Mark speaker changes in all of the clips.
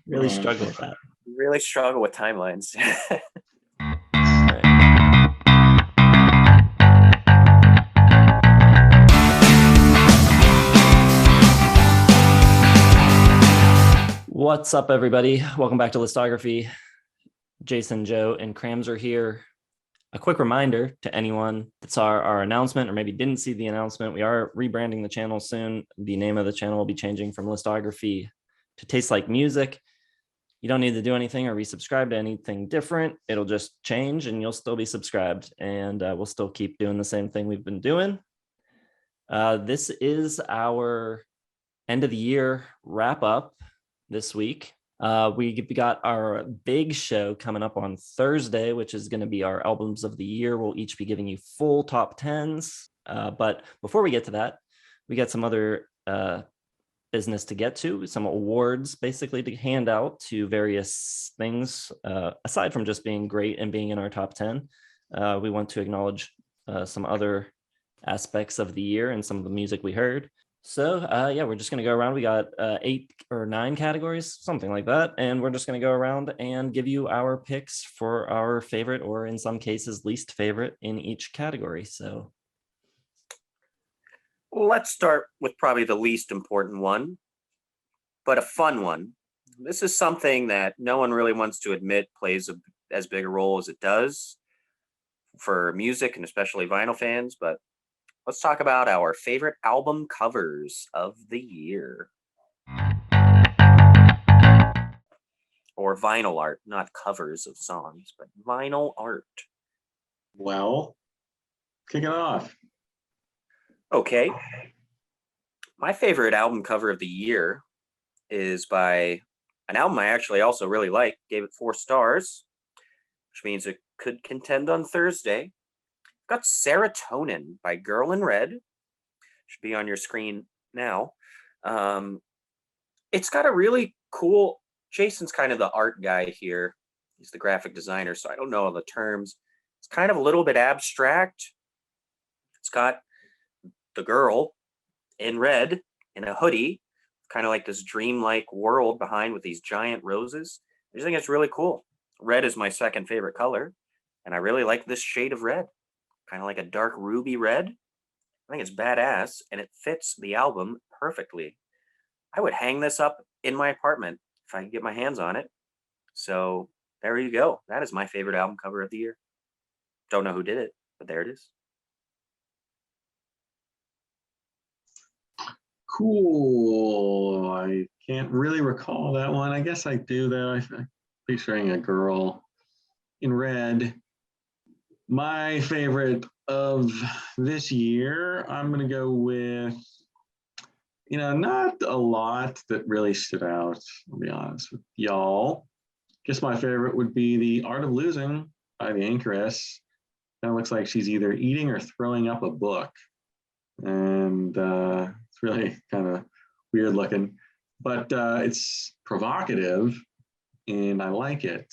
Speaker 1: Really struggle with that.
Speaker 2: Really struggle with timelines.
Speaker 1: What's up, everybody? Welcome back to Listography. Jason, Joe, and Krams are here. A quick reminder to anyone that saw our announcement or maybe didn't see the announcement, we are rebranding the channel soon. The name of the channel will be changing from Listography to Taste Like Music. You don't need to do anything or resubscribe to anything different. It'll just change and you'll still be subscribed, and we'll still keep doing the same thing we've been doing. This is our end of the year wrap up this week. We got our big show coming up on Thursday, which is going to be our albums of the year. We'll each be giving you full top 10s. But before we get to that, we got some other business to get to, some awards basically to hand out to various things. Aside from just being great and being in our top 10, we want to acknowledge some other aspects of the year and some of the music we heard. So yeah, we're just going to go around. We got 8 or 9 categories, something like that. And we're just going to go around and give you our picks for our favorite, or in some cases, least favorite in each category. So
Speaker 2: let's start with probably the least important one, but a fun one. This is something that no one really wants to admit plays as big a role as it does for music and especially vinyl fans, but let's talk about our favorite album covers of the year. Or vinyl art, not covers of songs, but vinyl art.
Speaker 3: Well, kick it off.
Speaker 2: Okay. My favorite album cover of the year is by an album I actually also really like, gave it 4 stars, which means it could contend on Thursday. Got Serotonin by Girl in Red. Should be on your screen now. It's got a really cool, Jason's kind of the art guy here. He's the graphic designer, so I don't know all the terms. It's kind of a little bit abstract. It's got the girl in red in a hoodie, kind of like this dreamlike world behind with these giant roses. I just think it's really cool. Red is my second favorite color, and I really like this shade of red. Kind of like a dark ruby red. I think it's badass, and it fits the album perfectly. I would hang this up in my apartment if I could get my hands on it. So there you go. That is my favorite album cover of the year. Don't know who did it, but there it is.
Speaker 3: Cool. I can't really recall that one. I guess I do, though. I'm picturing a girl in red. My favorite of this year, I'm going to go with, not a lot that really stood out, I'll be honest with y'all. Guess my favorite would be The Art of Losing by the Anchoress. Kind of looks like she's either eating or throwing up a book. And it's really kind of weird looking. But it's provocative, and I like it.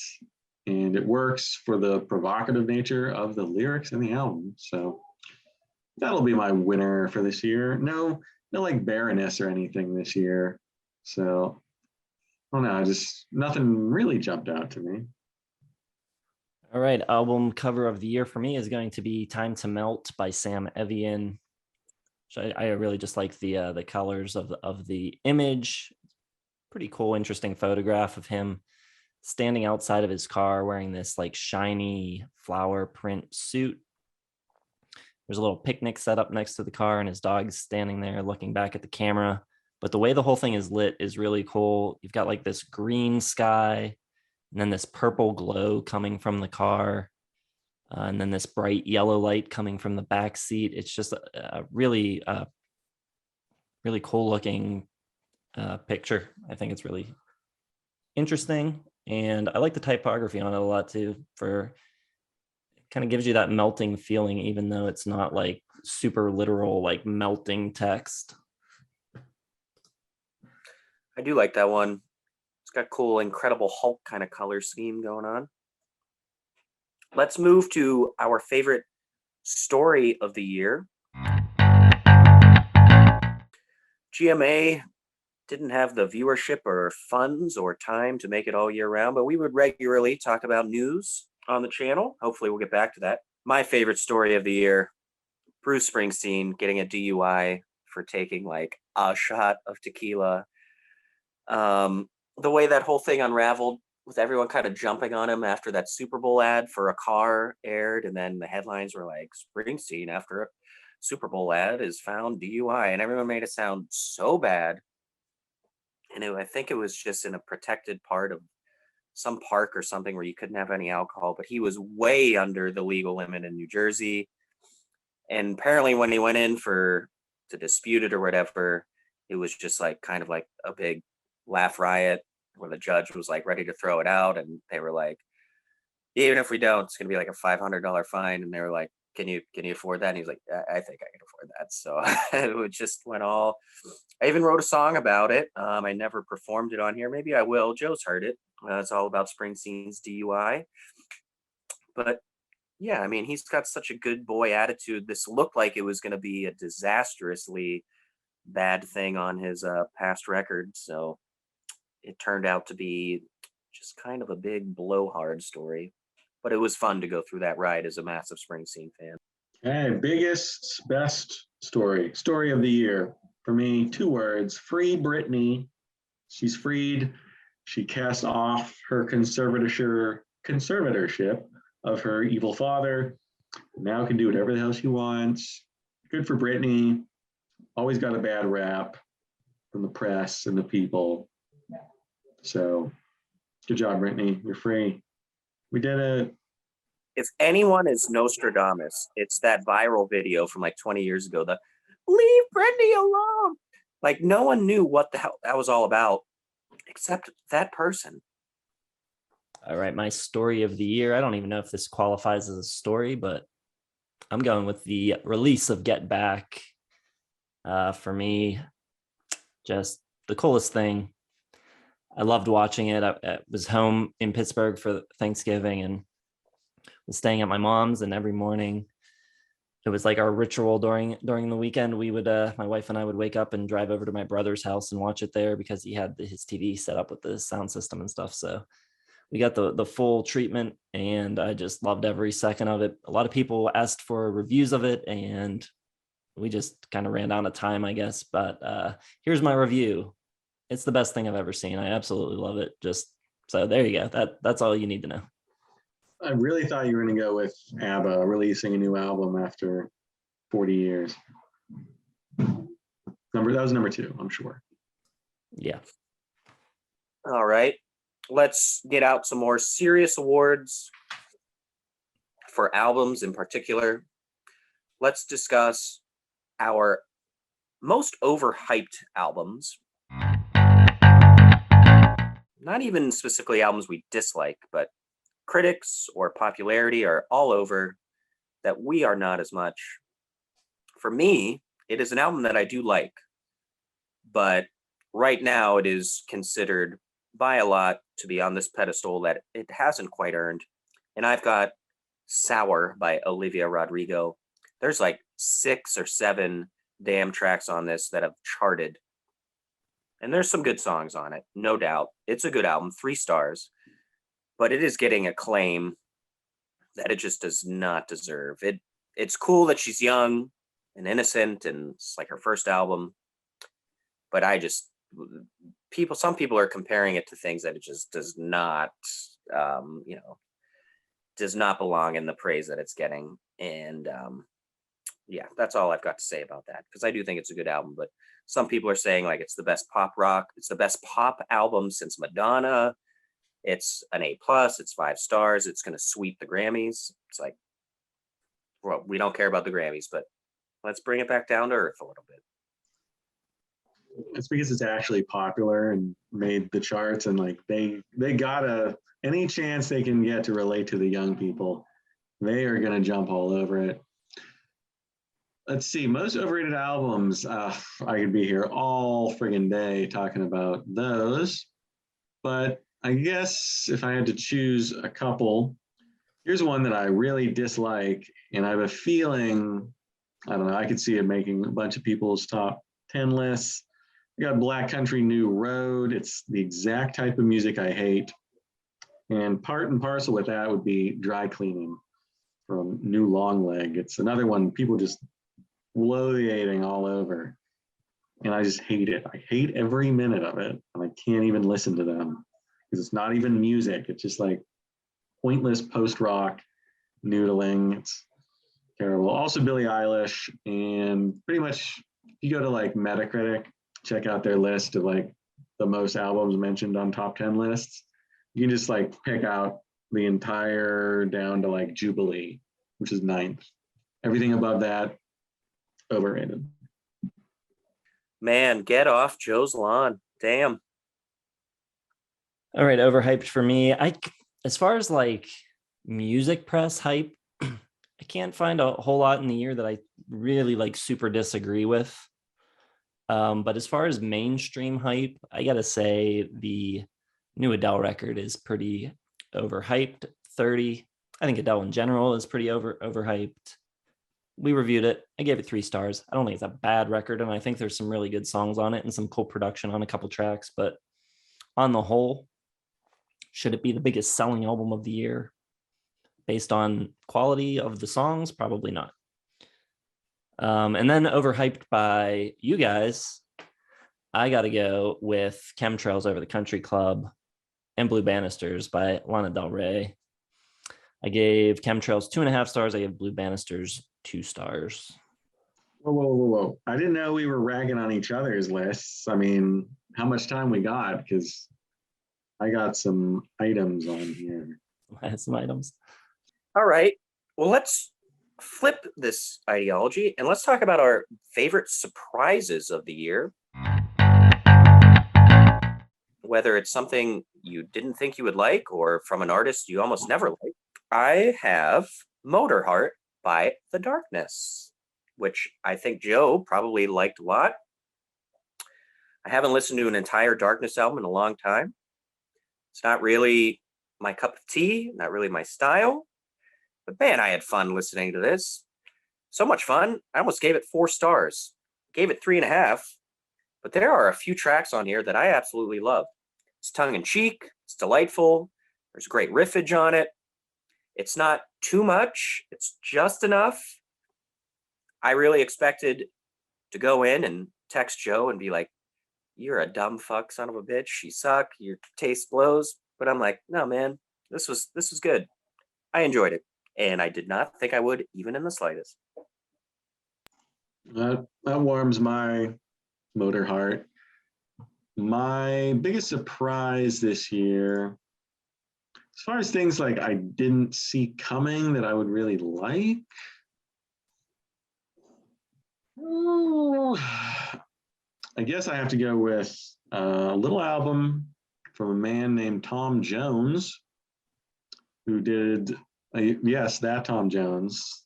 Speaker 3: And it works for the provocative nature of the lyrics in the album. So that'll be my winner for this year. No like Baroness or anything this year. So I don't know, just nothing really jumped out to me.
Speaker 1: all right, album cover of the year for me is going to be Time to Melt by Sam Evian. I really just like the colors of the image. Pretty cool, interesting photograph of him standing outside of his car wearing this like shiny flower print suit. There's a little picnic set up next to the car, and his dog's standing there looking back at the camera. But the way the whole thing is lit is really cool. You've got like this green sky, and then this purple glow coming from the car, and then this bright yellow light coming from the back seat. It's just a really cool looking picture. I think it's really interesting. And I like the typography on it a lot too. It kind of gives you that melting feeling, even though it's not like super literal, like melting text.
Speaker 2: I do like that one. It's got cool, Incredible Hulk kind of color scheme going on. Let's move to our favorite story of the year. GMA didn't have the viewership or funds or time to make it all year round, but we would regularly talk about news on the channel. Hopefully we'll get back to that. My favorite story of the year, Bruce Springsteen getting a DUI for taking like a shot of tequila. The way that whole thing unraveled with everyone kind of jumping on him after that Super Bowl ad for a car aired, and then the headlines were like, Springsteen after a Super Bowl ad is found DUI, and everyone made it sound so bad. And I think it was just in a protected part of some park or something where you couldn't have any alcohol, but he was way under the legal limit in New Jersey. And apparently when he went in to dispute it or whatever, it was just like kind of like a big laugh riot where the judge was like ready to throw it out, and they were like, even if we don't, it's gonna be like a $500 fine. And they were like, can you afford that? And he's like, I think I can afford that. So it just went all. I even wrote a song about it. I never performed it on here. Maybe I will. Joe's heard it. It's all about Springsteen's DUI. But yeah, I mean, he's got such a good boy attitude. This looked like it was going to be a disastrously bad thing on his past record. So it turned out to be just kind of a big blowhard story. But it was fun to go through that ride as a massive Springsteen fan.
Speaker 3: Okay, biggest, best story of the year. For me, 2 words, free Britney. She's freed. She cast off her conservatorship of her evil father. Now can do whatever the hell she wants. Good for Britney. Always got a bad rap from the press and the people. So good job, Britney. You're free. We did it.
Speaker 2: If anyone is Nostradamus, it's that viral video from like 20 years ago, the leave Britney alone. Like no one knew what the hell that was all about except that person.
Speaker 1: All right, my story of the year. I don't even know if this qualifies as a story, but I'm going with the release of Get Back. For me, just the coolest thing. I loved watching it. I was home in Pittsburgh for Thanksgiving and was staying at my mom's, and every morning it was like our ritual during the weekend. We would, my wife and I would wake up and drive over to my brother's house and watch it there because he had his TV set up with the sound system and stuff. So we got the full treatment, and I just loved every second of it. A lot of people asked for reviews of it, and we just kind of ran down of time, I guess. But here's my review. It's the best thing I've ever seen. I absolutely love it. Just so there you go. That's all you need to know.
Speaker 3: I really thought you were going to go with ABBA releasing a new album after 40 years. That was number 2, I'm sure.
Speaker 1: Yeah.
Speaker 2: All right. Let's get out some more serious awards for albums in particular. Let's discuss our most overhyped albums. Not even specifically albums we dislike, but critics or popularity are all over that we are not as much. For me, it is an album that I do like, but right now it is considered by a lot to be on this pedestal that it hasn't quite earned. And I've got Sour by Olivia Rodrigo. There's like 6 or 7 damn tracks on this that have charted. And there's some good songs on it, no doubt. It's a good album, 3 stars. But it is getting acclaim that it just does not deserve. It's cool that she's young and innocent, and it's like her first album. But some people are comparing it to things that it just does not, does not belong in the praise that it's getting. And yeah, that's all I've got to say about that, because I do think it's a good album. But some people are saying like it's the best pop rock, it's the best pop album since Madonna. It's an A+, it's 5 stars, it's going to sweep the Grammys. It's like, well, we don't care about the Grammys, but let's bring it back down to earth a little bit.
Speaker 3: It's because it's actually popular and made the charts, and like they gotta, any chance they can get to relate to the young people, they are gonna jump all over it. Let's see, most overrated albums. I could be here all friggin' day talking about those, but I guess if I had to choose a couple, here's one that I really dislike, and I have a feeling, I don't know, I could see it making a bunch of people's top 10 lists. I got Black Country New Road. It's the exact type of music I hate. And part and parcel with that would be Dry Cleaning from New Long Leg. It's another one people just bloviating all over. And I just hate it. I hate every minute of it. And I can't even listen to them because it's not even music. It's just like pointless post-rock noodling. It's terrible. Also Billie Eilish, and pretty much if you go to like Metacritic, check out their list of like the most albums mentioned on top 10 lists. You can just like pick out the entire down to like Jubilee, which is 9th. Everything above that, overrated.
Speaker 2: Man, get off Joe's lawn. Damn.
Speaker 1: All right, overhyped for me. As far as like music press hype, I can't find a whole lot in the year that I really like super disagree with. But as far as mainstream hype, I gotta say the new Adele record is pretty overhyped. 30. I think Adele in general is pretty overhyped. We reviewed it. I gave it 3 stars. I don't think it's a bad record, and I think there's some really good songs on it and some cool production on a couple tracks. But on the whole, should it be the biggest selling album of the year based on quality of the songs? Probably not. And then overhyped by you guys, I got to go with Chemtrails Over the Country Club and Blue Banisters by Lana Del Rey. I gave Chemtrails 2.5 stars. I gave Blue Banisters 2 stars.
Speaker 3: Whoa. I didn't know we were ragging on each other's lists. I mean, how much time we got? Because I got some items on here.
Speaker 1: I had some items.
Speaker 2: All right. Well, let's flip this ideology and let's talk about our favorite surprises of the year. Whether it's something you didn't think you would like or from an artist you almost never like. I have Motorheart by The Darkness, which I think Joe probably liked a lot. I haven't listened to an entire Darkness album in a long time. It's not really my cup of tea, not really my style. But man, I had fun listening to this. So much fun. I almost gave it 4 stars. Gave it 3.5. But there are a few tracks on here that I absolutely love. It's tongue-in-cheek. It's delightful. There's great riffage on it. It's not too much. It's just enough. I really expected to go in and text Joe and be like, "You're a dumb fuck, son of a bitch. You suck. Your taste blows." But I'm like, no, man, this was good. I enjoyed it. And I did not think I would, even in the slightest.
Speaker 3: That warms my motor heart. My biggest surprise this year, as far as things like I didn't see coming that I would really like, I guess I have to go with a little album from a man named Tom Jones, who did, yes, that Tom Jones.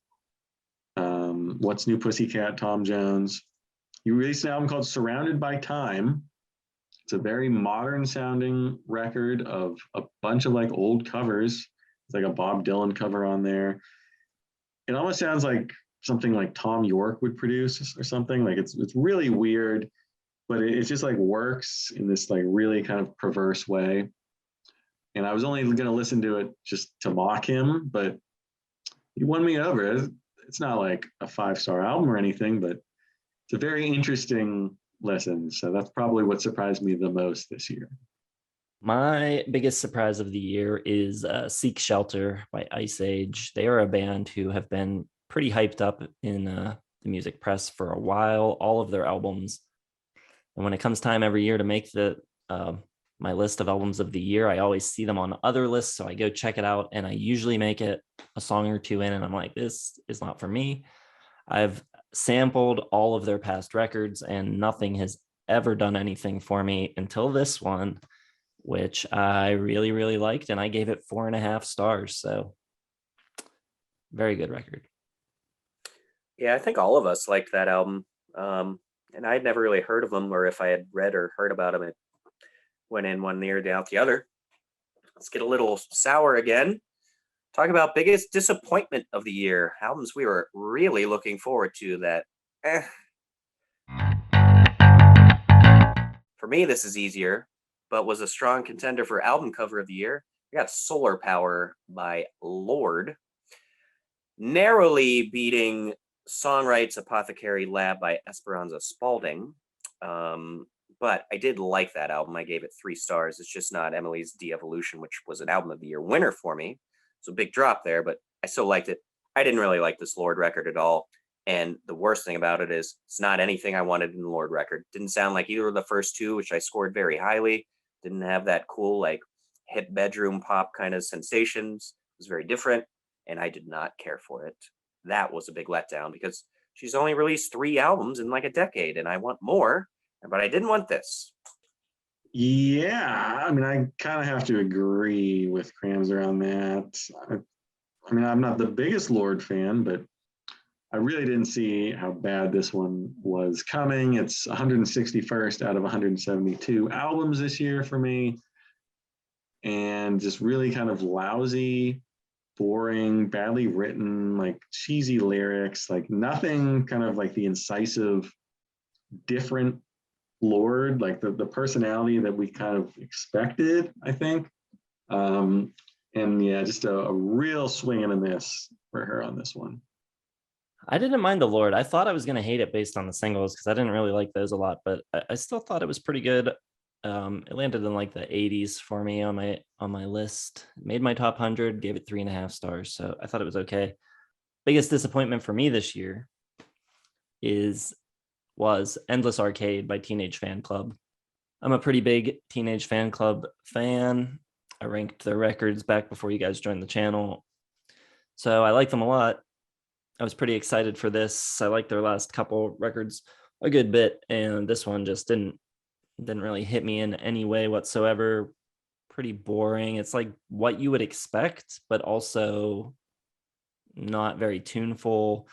Speaker 3: What's New Pussycat, Tom Jones. He released an album called Surrounded by Time. It's a very modern sounding record of a bunch of like old covers. It's like a Bob Dylan cover on there. It almost sounds like something like Tom York would produce or something. Like it's really weird, but it just like works in this like really kind of perverse way. And I was only going to listen to it just to mock him, but he won me over. It's not like a 5-star album or anything, but it's a very interesting listen. So that's probably what surprised me the most this year.
Speaker 1: My biggest surprise of the year is Seek Shelter by Ice Age. They are a band who have been pretty hyped up in the music press for a while, all of their albums. And when it comes time every year to make my list of albums of the year, I always see them on other lists. So I go check it out and I usually make it a song or two in and I'm like, this is not for me. I've sampled all of their past records and nothing has ever done anything for me until this one, which I really, really liked. And I gave it 4.5 stars. So very good record.
Speaker 2: Yeah, I think all of us liked that album. And I'd never really heard of them, or if I had read or heard about them, it went in one ear, out the other. Let's get a little sour again. Talk about biggest disappointment of the year. Albums we were really looking forward to that. For me, this is easier, but was a strong contender for album cover of the year. I got Solar Power by Lorde, narrowly beating Songwright's Apothecary Lab by Esperanza Spalding. But I did like that album. I gave it 3 stars. It's just not Emily's De-Evolution, which was an album of the year winner for me. So big drop there, but I still liked it. I didn't really like this Lorde record at all. And the worst thing about it is it's not anything I wanted in the Lorde record. Didn't sound like either of the first 2, which I scored very highly. Didn't have that cool, like, hip bedroom pop kind of sensations. It was very different, and I did not care for it. That was a big letdown because she's only released 3 albums in like a decade, and I want more, but I didn't want this.
Speaker 3: Yeah, I mean, I kind of have to agree with Kramser on that. I mean, I'm not the biggest Lorde fan, but I really didn't see how bad this one was coming. It's 161st out of 172 albums this year for me, and just really kind of lousy, boring, badly written, like cheesy lyrics, like nothing kind of like the incisive, different Lorde, like the personality that we kind of expected, I think. And yeah, just a real swing and a miss for her on this one.
Speaker 1: I didn't mind the Lorde. I thought I was going to hate it based on the singles because I didn't really like those a lot, but I still thought it was pretty good. It landed in like the 80s for me on my list. Made my top 100, gave it 3.5 stars. So I thought it was okay. Biggest disappointment for me this year was Endless Arcade by Teenage Fan Club. I'm a pretty big Teenage Fan Club fan. I ranked their records back before you guys joined the channel. So I like them a lot. I was pretty excited for this. I liked their last couple records a good bit, and this one just didn't really hit me in any way whatsoever. Pretty boring. It's like what you would expect, but also not very tuneful.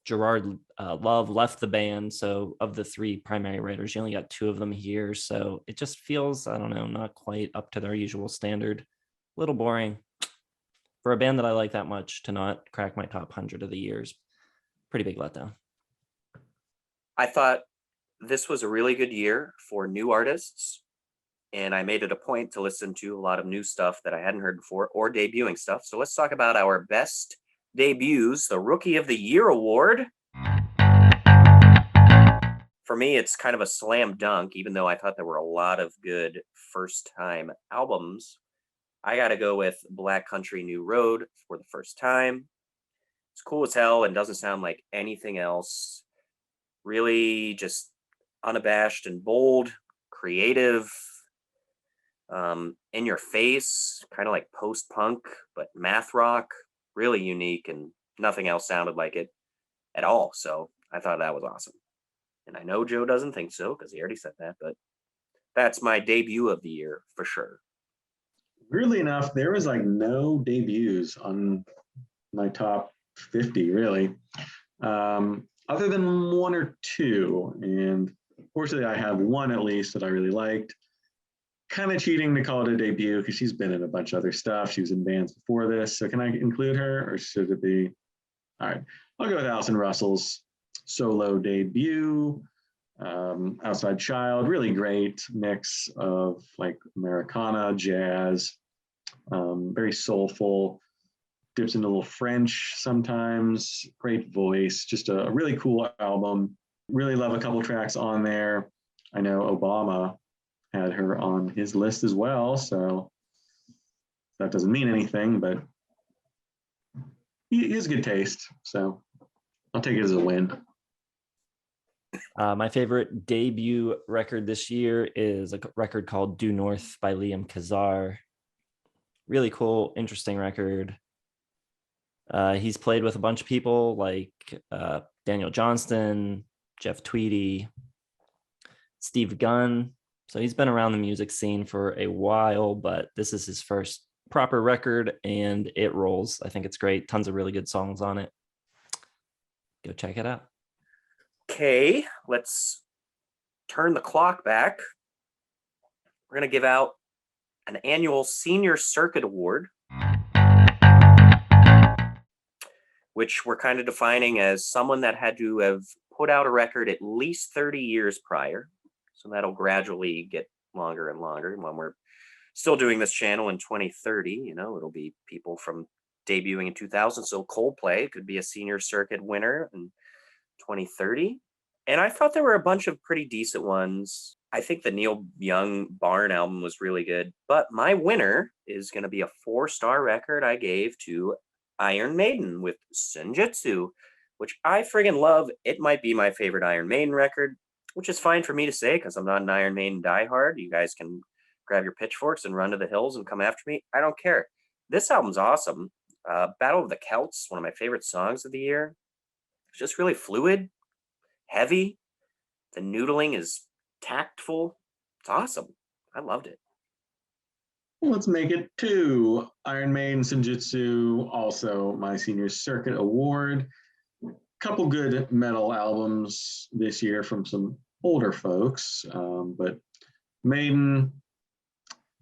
Speaker 1: Gerard Love left the band, so of the 3 primary writers, you only got 2 of them here. So it just feels, I don't know, not quite up to their usual standard. A little boring. For a band that I like that much to not crack my top 100 of the years, pretty big letdown.
Speaker 2: I thought this was a really good year for new artists, and I made it a point to listen to a lot of new stuff that I hadn't heard before or debuting stuff. So let's talk about our best debuts, the Rookie of the Year award. For me, it's kind of a slam dunk, even though I thought there were a lot of good first-time albums. I got to go with Black Country New Road for the first time. It's cool as hell and doesn't sound like anything else. Really just unabashed and bold, creative, in your face, kind of like post-punk, but math rock, really unique, and nothing else sounded like it at all. So I thought that was awesome. And I know Joe doesn't think so because he already said that, but that's my debut of the year for sure.
Speaker 3: Weirdly enough, there was like no debuts on my top 50, really, other than 1 or 2. And fortunately, I have one at least that I really liked. Kind of cheating to call it a debut because she's been in a bunch of other stuff. She was in bands before this. So can I include her, or should it be? All right, I'll go with Allison Russell's solo debut. Outside Child, really great mix of like Americana, jazz, very soulful, dips into a little French sometimes, great voice, just a really cool album. Really love a couple tracks on there. I know Obama had her on his list as well, so that doesn't mean anything, but he has good taste, so I'll take it as a win.
Speaker 1: My favorite debut record this year is a record called Due North by Liam Kazar. Really cool, interesting record. He's played with a bunch of people like Daniel Johnston, Jeff Tweedy, Steve Gunn. So he's been around the music scene for a while, but this is his first proper record and it rolls. I think it's great. Tons of really good songs on it. Go check it out.
Speaker 2: Okay, let's turn the clock back. We're going to give out an annual Senior Circuit Award, which we're kind of defining as someone that had to have put out a record at least 30 years prior. So So that'll gradually get longer and longer. And when we're still doing this channel in 2030, you know, it'll be people from debuting in 2000. So Coldplay could be a senior circuit winner in 2030. And I thought there were a bunch of pretty decent ones. I think the Neil Young Barn album was really good. But my winner is going to be a 4-star record I gave to Iron Maiden with Senjutsu, which I friggin' love. It might be my favorite Iron Maiden record, which is fine for me to say because I'm not an Iron Maiden diehard. You guys can grab your pitchforks and run to the hills and come after me. I don't care. This album's awesome. Battle of the Celts, one of my favorite songs of the year. It's just really fluid, heavy. The noodling is tactful. It's awesome. I loved it.
Speaker 3: Let's make it 2. Iron Maiden Senjutsu, also my senior circuit award. Couple good metal albums this year from some older folks, but Maiden,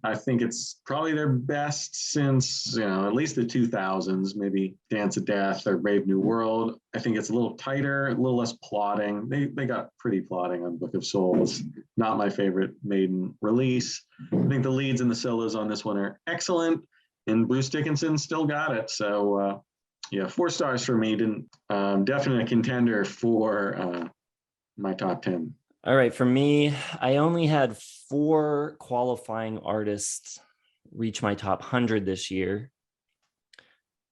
Speaker 3: I think it's probably their best since, at least the 2000s, maybe Dance of Death or Brave New World. I think it's a little tighter, a little less plotting. They got pretty plotting on Book of Souls. Not my favorite Maiden release. I think the leads and the solos on this one are excellent, and Bruce Dickinson still got it. So, 4 stars for Maiden. Definitely a contender for my top 10.
Speaker 1: All right, for me, I only had 4 qualifying artists reach my top 100 this year.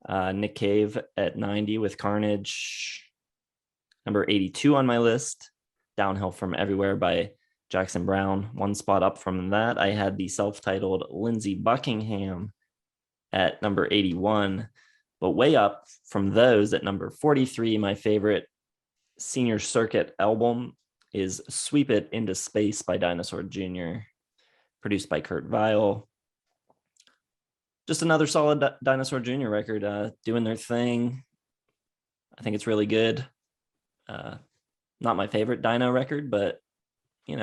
Speaker 1: Nick Cave at 90 with Carnage. Number 82 on my list, Downhill from Everywhere by Jackson Browne. 1 spot up from that, I had the self-titled Lindsey Buckingham at number 81. But way up from those at number 43, my favorite senior circuit album is Sweep It Into Space by Dinosaur Jr., produced by Kurt Vile. Just another solid Dinosaur Jr. record, doing their thing. I think it's really good. Not my favorite Dino record, but,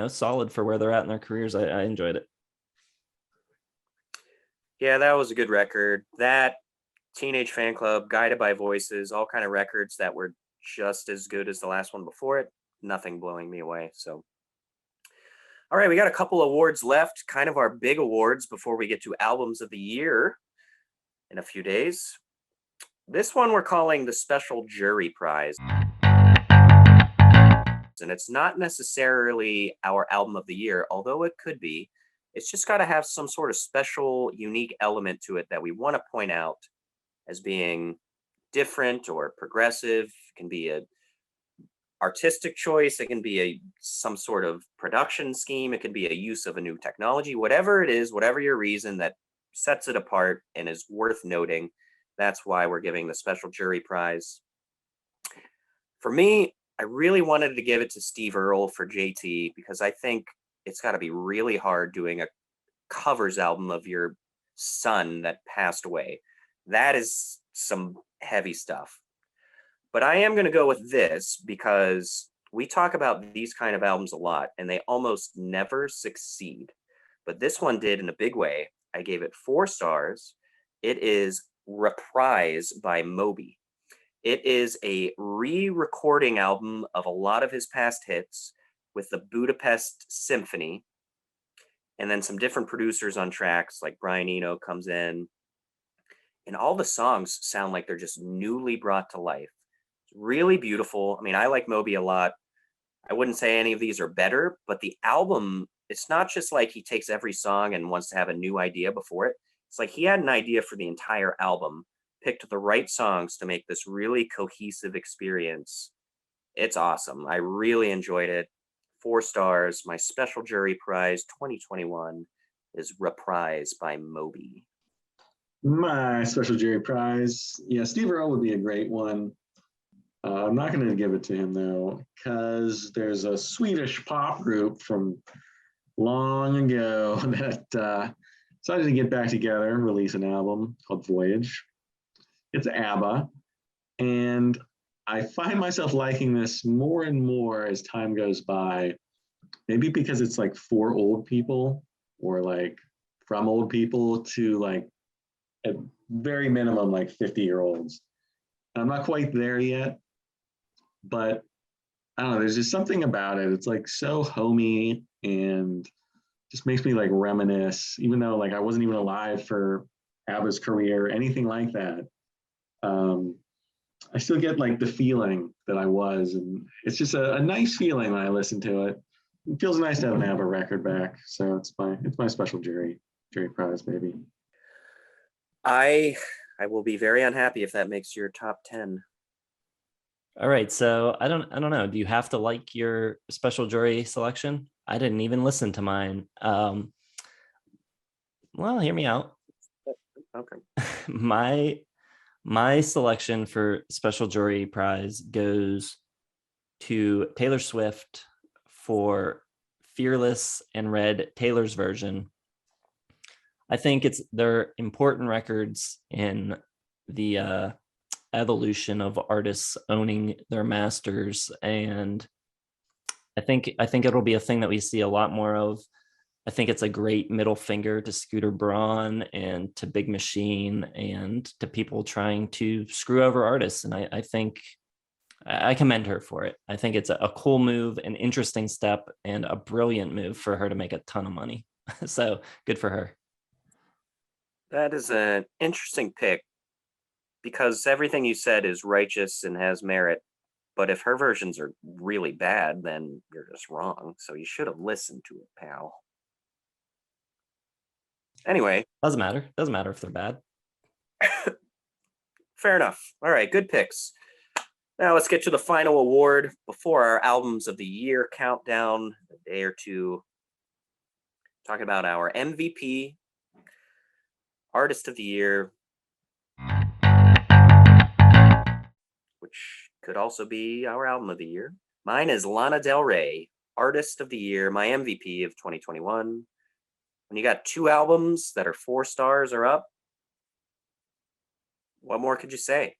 Speaker 1: solid for where they're at in their careers. I enjoyed it.
Speaker 2: Yeah, that was a good record. That, Teenage Fan Club, Guided by Voices, all kind of records that were just as good as the last one before it. Nothing blowing me away. So, all right, we got a couple awards left, kind of our big awards before we get to albums of the year in a few days. This one we're calling the Special Jury Prize. And it's not necessarily our album of the year, although it could be. It's just got to have some sort of special, unique element to it that we want to point out as being different or progressive. It can be a artistic choice, it can be some sort of production scheme, it can be a use of a new technology, whatever it is, whatever your reason that sets it apart and is worth noting. That's why we're giving the Special Jury Prize. For me, I really wanted to give it to Steve Earle for JT because I think it's got to be really hard doing a covers album of your son that passed away. That is some heavy stuff. But I am going to go with this because we talk about these kind of albums a lot and they almost never succeed. But this one did in a big way. I gave it 4 stars. It is Reprise by Moby. It is a re-recording album of a lot of his past hits with the Budapest Symphony. And then some different producers on tracks, like Brian Eno comes in. And all the songs sound like they're just newly brought to life. Really beautiful. I mean, I like Moby a lot. I wouldn't say any of these are better, but the album, it's not just like he takes every song and wants to have a new idea before it. It's like he had an idea for the entire album, picked the right songs to make this really cohesive experience. It's awesome. I really enjoyed it. 4 stars. My Special Jury Prize 2021 is Reprise by Moby.
Speaker 3: My Special Jury Prize, Steve Earle would be a great one. I'm not going to give it to him, though, because there's a Swedish pop group from long ago that decided to get back together and release an album called Voyage. It's ABBA, and I find myself liking this more and more as time goes by, maybe because it's like for old people or like from old people to like at very minimum like 50-year-olds. I'm not quite there yet, but I don't know, there's just something about it. It's like so homey. and just makes me like reminisce, even though like I wasn't even alive for ABBA's career, anything like that. I still get like the feeling that I was, and it's just a nice feeling when I listen to it. It feels nice to have an ABBA record back. So it's my special jury prize, maybe.
Speaker 2: I will be very unhappy if that makes your top 10.
Speaker 1: All right, so I don't know. Do you have to like your special jury selection? I didn't even listen to mine. Well, hear me out.
Speaker 2: Okay.
Speaker 1: My selection for special jury prize goes to Taylor Swift for Fearless and Red, Taylor's version. I think they're important records in the evolution of artists owning their masters, and I think it'll be a thing that we see a lot more of. I think it's a great middle finger to Scooter Braun and to Big Machine and to people trying to screw over artists. And I think I commend her for it. I think it's a cool move, an interesting step, and a brilliant move for her to make a ton of money. So good for her.
Speaker 2: That is an interesting pick because everything you said is righteous and has merit. But if her versions are really bad, then you're just wrong. So you should have listened to it, pal. Anyway.
Speaker 1: Doesn't matter if they're bad.
Speaker 2: Fair enough. All right, good picks. Now let's get to the final award before our albums of the year countdown, a day or two. Talking about our MVP, Artist of the Year, which could also be our Album of the Year. Mine is Lana Del Rey, Artist of the Year, my MVP of 2021. When you got 2 albums that are 4 stars or up, what more could you say?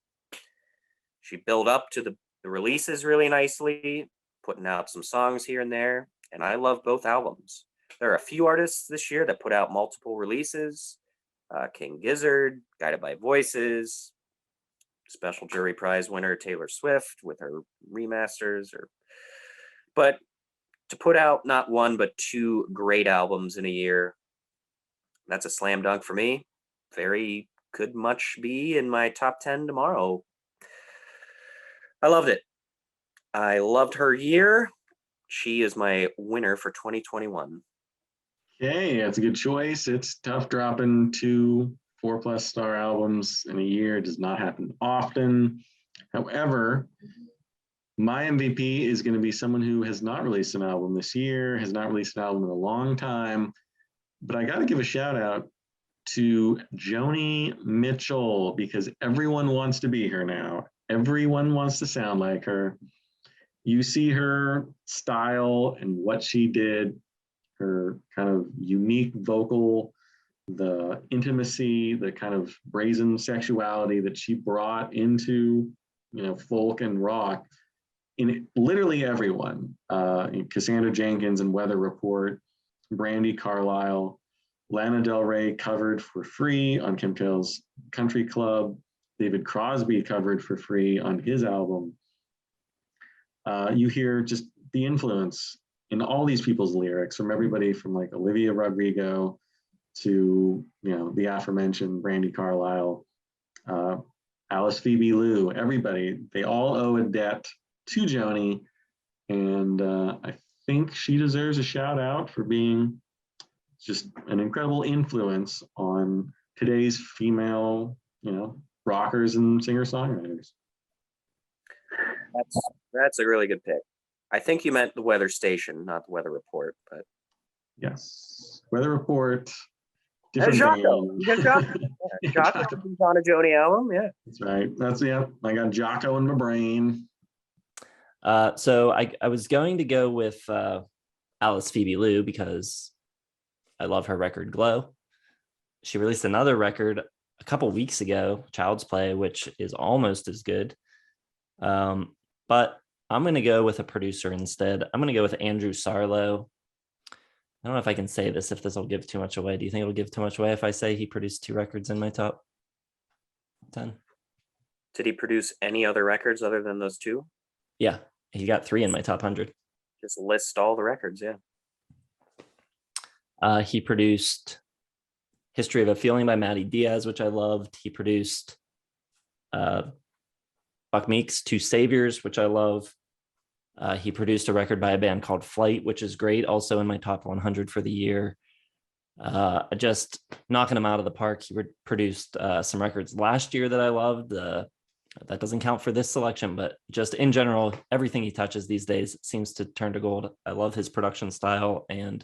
Speaker 2: She built up to the releases really nicely, putting out some songs here and there, and I love both albums. There are a few artists this year that put out multiple releases. King Gizzard, Guided by Voices, special jury prize winner Taylor Swift with her remasters. But to put out not 1 but 2 great albums in a year, that's a slam dunk for me. Could much be in my top 10 tomorrow. I loved it. I loved her year. She is my winner for 2021.
Speaker 3: Okay, that's a good choice. It's tough dropping 2 4+ star albums in a year. It does not happen often. However, my MVP is going to be someone who has not released an album this year, has not released an album in a long time. But I got to give a shout out to Joni Mitchell because everyone wants to be her now. Everyone wants to sound like her. You see her style and what she did, her kind of unique vocal, the intimacy, the kind of brazen sexuality that she brought into, folk and rock in literally everyone. Cassandra Jenkins and Weather Report, Brandi Carlile, Lana Del Rey covered for free on Kim Taylor's Country Club. David Crosby covered for free on his album. You hear just the influence in all these people's lyrics, from everybody from like Olivia Rodrigo to, the aforementioned Brandi Carlile, Alice Phoebe Lou, everybody, they all owe a debt to Joni. And I think she deserves a shout out for being just an incredible influence on today's female, rockers and singer-songwriters.
Speaker 2: That's a really good pick. I think you meant the Weather Station, not the Weather Report, but
Speaker 3: yes, Weather Report. Different
Speaker 2: Jocko. You got Jocko. Yeah, Jocko on a Joni album. Yeah,
Speaker 3: that's right. I got Jocko in my brain.
Speaker 1: So I was going to go with Alice Phoebe Lou because I love her record Glow. She released another record a couple weeks ago, Child's Play, which is almost as good. But I'm going to go with a producer instead. I'm going to go with Andrew Sarlo. I don't know if I can say this, if this will give too much away. Do you think it'll give too much away if I say he produced 2 records in my top 10?
Speaker 2: Did he produce any other records other than those 2?
Speaker 1: Yeah, he got 3 in my top 100.
Speaker 2: Just list all the records, yeah.
Speaker 1: He produced History of a Feeling by Matty Diaz, which I loved. He produced Buck Meek's Two Saviors, which I love. He produced a record by a band called Flight, which is great, also in my top 100 for the year. Just knocking him out of the park. He produced some records last year that I loved. That doesn't count for this selection, but just in general, everything he touches these days seems to turn to gold. I love his production style, and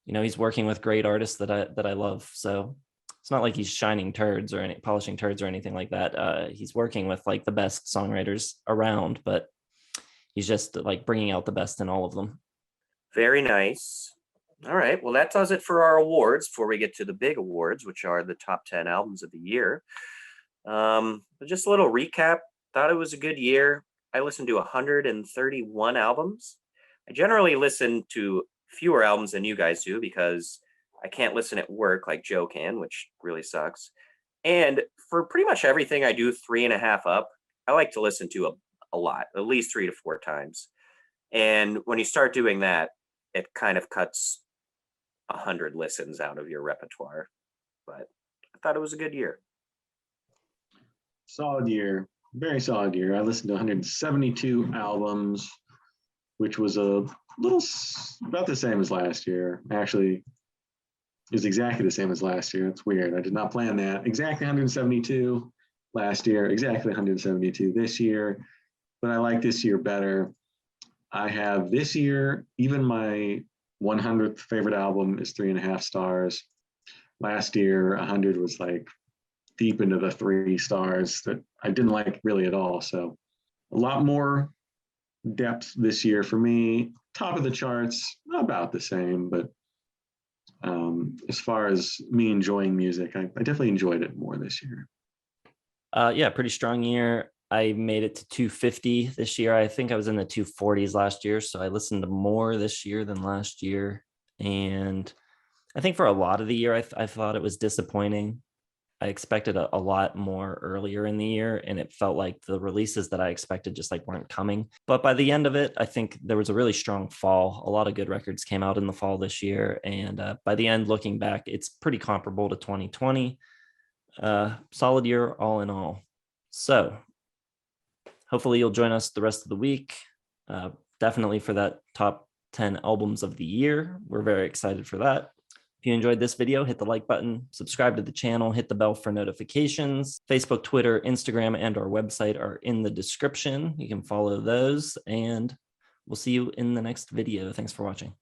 Speaker 1: he's working with great artists that I love. So it's not like he's polishing turds or anything like that. He's working with like the best songwriters around, but he's just like bringing out the best in all of them. Very nice.
Speaker 2: All right. Well, that does it for our awards before we get to the big awards, which are the top 10 albums of the year. Just a little recap. Thought it was a good year. I listened to 131 albums. I generally listen to fewer albums than you guys do because I can't listen at work like Joe can, which really sucks. And for pretty much everything I do 3.5 up, I like to listen to a lot, at least 3 to 4 times. And when you start doing that, it kind of cuts 100 listens out of your repertoire. But I thought it was a good year.
Speaker 3: Solid year, very solid year. I listened to 172 albums, which was a little about the same as last year. Actually, is exactly the same as last year. It's weird. I did not plan that. Exactly 172 last year, exactly 172 this year. But I like this year better. I have this year, even my 100th favorite album is 3.5 stars. Last year, 100 was like deep into the 3 stars that I didn't like really at all. So a lot more depth this year for me. Top of the charts, about the same, but as far as me enjoying music, I definitely enjoyed it more this year.
Speaker 1: Yeah, pretty strong year. I made it to 250 this year. I think I was in the 240s last year, so I listened to more this year than last year. And I think for a lot of the year, I thought it was disappointing. I expected a lot more earlier in the year, and it felt like the releases that I expected just like weren't coming. But by the end of it, I think there was a really strong fall. A lot of good records came out in the fall this year. And by the end, looking back, it's pretty comparable to 2020. Solid year all in all. So hopefully you'll join us the rest of the week. Definitely for that top 10 albums of the year. We're very excited for that. If you enjoyed this video, hit the like button, subscribe to the channel, hit the bell for notifications. Facebook, Twitter, Instagram, and our website are in the description. You can follow those, and we'll see you in the next video. Thanks for watching.